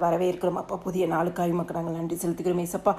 வரவேற்கிறோம் அப்பா. புதிய நாளுக்காய் மக்கள் நாங்கள் நன்றி செலுத்துகிறோம் ஏசப்பா.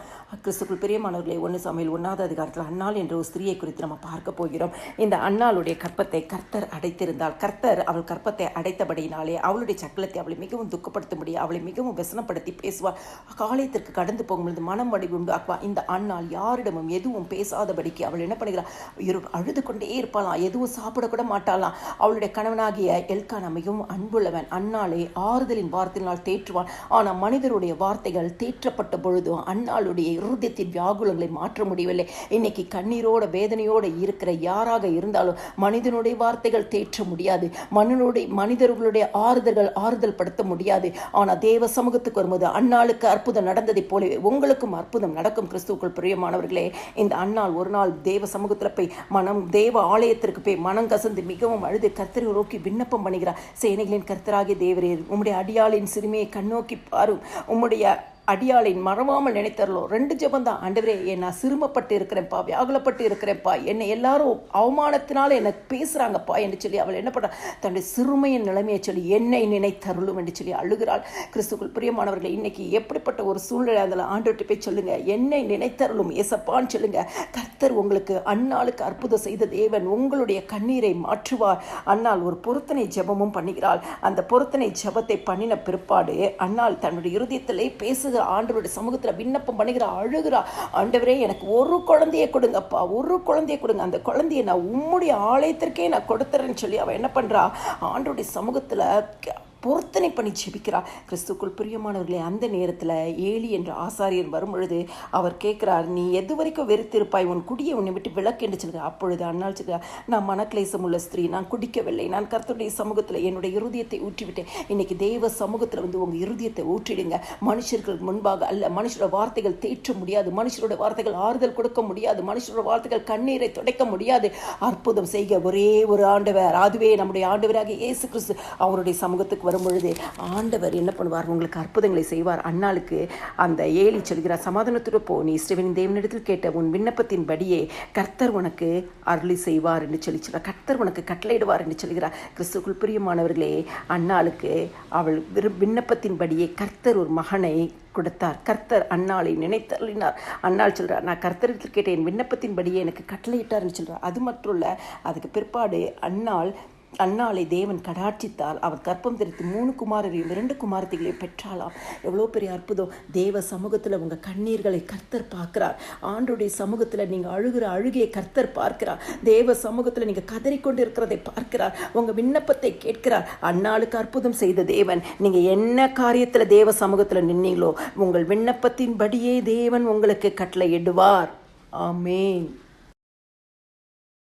கிறிஸ்துக்குள் பிரியமானவர்களே, 1 சாமுவேல் 1வது அதிகாரத்தில் அன்னாள் என்ற ஒரு ஸ்திரியை குறித்து நம்ம பார்க்க போகிறோம். இந்த அன்னாளுடைய கற்பத்தை கர்த்தர் அடைத்திருந்தால், கர்த்தர் அவள் கற்பத்தை அடைத்தபடியினாலே அவளுடைய சக்கலத்தை அவளை மிகவும் துக்கப்படுத்தும்படி, அவளை மிகவும் व्यसனப்படுத்தி பேசுவார். காலத்திற்கு கடந்து போகும்பொழுது மனம் வடி உண்டு ஆக்குவா. இந்த அன்னாள் யாரிடமும் எதுவும் பேசாதபடிக்கு அவள் என்ன பண்ணுகிறாள்? அழுது கொண்டே இருப்பாளாம், எதுவும் சாப்பிடக்கூட மாட்டாளாம். அவளுடைய கணவனாகிய எல்கானா மிகவும் அன்புள்ளவன். அன்னாளை ஆறுதலின் வார்த்தையினால் தேற்றுவான். ஆனால் மனிதருடைய வார்த்தைகள் தேற்றப்பட்ட பொழுதும் அன்னாளுடைய இருதயத்தின் வியாகுலங்களை மாற்ற முடியவில்லை. இன்னைக்கு கண்ணீரோட வேதனையோடு இருக்கிற யாராக இருந்தாலும் மனிதனுடைய வார்த்தைகள் தேற்ற முடியாது. மனிதர்களுடைய ஆறுதல் படுத்த முடியாது. ஆனால் தேவ சமூகத்துக்கு வரும்போது அன்னாளுக்கு அற்புதம் நடந்ததை போலவே உங்களுக்கும் அற்புதம் நடக்கும். கிறிஸ்துவுக்குள் பிரியமானவர்களே, இந்த அன்னாள் ஒரு நாள் தேவ சமூகத்தில் போய் தேவ ஆலயத்திற்கு போய் மனம் கசந்து மிகவும் அழுது கர்த்தரை நோக்கி விண்ணப்பம் பண்ணுகிறார். சேனைகளின் கர்த்தராகிய தேவரே, உம்முடைய அடியாளின் சிறுமியை கண்ணோக்கி பாரும், உம்முடைய அடியாளை மறவாமல் நினைத்தரலோ. 2 ஜெபந்தான். ஆண்டவரே, நான் சிறுமப்பட்டு இருக்கிறேன்ப்பா, வியாகுலப்பட்டு இருக்கிறேன்ப்பா, என்னை எல்லாரும் அவமானத்தினால என்னை பேசுகிறாங்கப்பா என்று சொல்லி அவள் என்ன பண்ணுறா? தன்னுடைய சிறுமையின் நிலைமையை சொல்லி என்னை நினைத்தருளும் என்று சொல்லி அழுகிறாள். கிறிஸ்துக்குள் பிரியமானவர்களை, இன்னைக்கு எப்படிப்பட்ட ஒரு சூழ்நிலை அதில் ஆண்டவர்கிட்ட போய் சொல்லுங்க, என்னை நினைத்தருளும் ஏசப்பான்னு சொல்லுங்க. கர்த்தர் உங்களுக்கு அன்னாளுக்கு அற்புதம் செய்த தேவன் உங்களுடைய கண்ணீரை மாற்றுவார். அன்னாள் ஒரு பொருத்தனை ஜெபமும் பண்ணுகிறாள். அந்த பொருத்தனை ஜெபத்தை பண்ணின பிற்பாடு அன்னாள் தன்னுடைய இருதயத்திலே பேசுகிற ஆண்டவருடைய சமூகத்தில் விண்ணப்பம் பண்ணுகிறா, அழுகிறா. ஆண்டவரே, எனக்கு ஒரு குழந்தையை கொடுங்கப்பா, ஒரு குழந்தையை கொடுங்க, அந்த குழந்தையை நான் உம்முடைய ஆலயத்திற்கே நான் கொடுத்துறேன்னு சொல்லி அவள் என்ன பண்ணுறா? ஆண்டவருடைய சமூகத்தில் பொருத்தனை பண்ணி ஜெபிக்கிறார். கிறிஸ்துக்குள் பிரியமானவர்களே, அந்த நேரத்தில் ஏலி என்ற ஆசாரியர் வரும் பொழுது அவர் கேட்குறார், நீ எது வரைக்கும் வெறுத்திருப்பாய்? உன் குடியை உன்னை விட்டு விளக்கு என்று சொல்கிறார். அப்பொழுது அண்ணாள் சொல்கிறார், நான் மனக்லேசம் உள்ள ஸ்திரீ, நான் குடிக்கவில்லை, நான் கர்த்தருடைய சமூகத்தில் என்னுடைய இருதயத்தை ஊற்றிவிட்டேன். இன்னைக்கு தேவ சமூகத்தில் உங்கள் இருதயத்தை ஊற்றிடுங்க. மனுஷர்களுக்கு முன்பாக அல்ல. மனுஷரோட வார்த்தைகள் தேற்ற முடியாது, மனுஷரோட வார்த்தைகள் ஆறுதல் கொடுக்க முடியாது, மனுஷரோட வார்த்தைகள் கண்ணீரை துடைக்க முடியாது. அற்புதம் செய்க ஒரே ஒரு ஆண்டவர், அதுவே நம்முடைய ஆண்டவராக இயேசு கிறிஸ்து. அவருடைய சமூகத்துக்கு வரும்பொழுது ஆண்டவர் என்ன பண்ணுவார்? உங்களுக்கு அற்புதங்களை செய்வார். அன்னாளுக்கு அந்த ஏலி சொல்கிறார், சமாதானத்துடன் போ, நீ இஸ்ரவேலின் தேவனிடத்தில் கேட்ட உன் விண்ணப்பத்தின் படியே கர்த்தர் உனக்கு அருளி செய்வார் என்று சொல்லி சொல்கிறார். கர்த்தர் உனக்கு கட்டளையிடுவார் என்று சொல்கிறார். கிறிஸ்துக்குள் பிரியமானவர்களே, அன்னாளுக்கு அவள் விண்ணப்பத்தின் படியே கர்த்தர் ஒரு மகனை கொடுத்தார். கர்த்தர் அன்னாளை நினைத்தருளினார். அன்னாள் சொல்கிறார், நான் கர்த்தரிடத்தில் கேட்டேன், என் விண்ணப்பத்தின்படியே எனக்கு கட்டளையிட்டார்னு சொல்கிறார். அது மட்டும் இல்லை, அதுக்கு பிற்பாடு அன்னாளை தேவன் கடாட்சித்தால் அவர் கற்பம் தெரித்து 3 குமாரரையும் 2 குமாரத்திகளையும் பெற்றாலாம். எவ்வளோ பெரிய அற்புதம்! தேவ சமூகத்தில் உங்கள் கண்ணீர்களை கர்த்தர் பார்க்கிறார். ஆண்டோடைய சமூகத்தில் நீங்கள் அழுகிற அழுகையை கர்த்தர் பார்க்கிறார். தேவ சமூகத்தில் நீங்கள் கதறிக்கொண்டு இருக்கிறதை பார்க்கிறார். உங்கள் விண்ணப்பத்தை கேட்கிறார். அன்னாளுக்கு அற்புதம் செய்த தேவன், நீங்கள் என்ன காரியத்தில் தேவ சமூகத்தில் நின்னீங்களோ உங்கள் விண்ணப்பத்தின்படியே தேவன் உங்களுக்கு கட்டளையிடுவார். ஆமென்.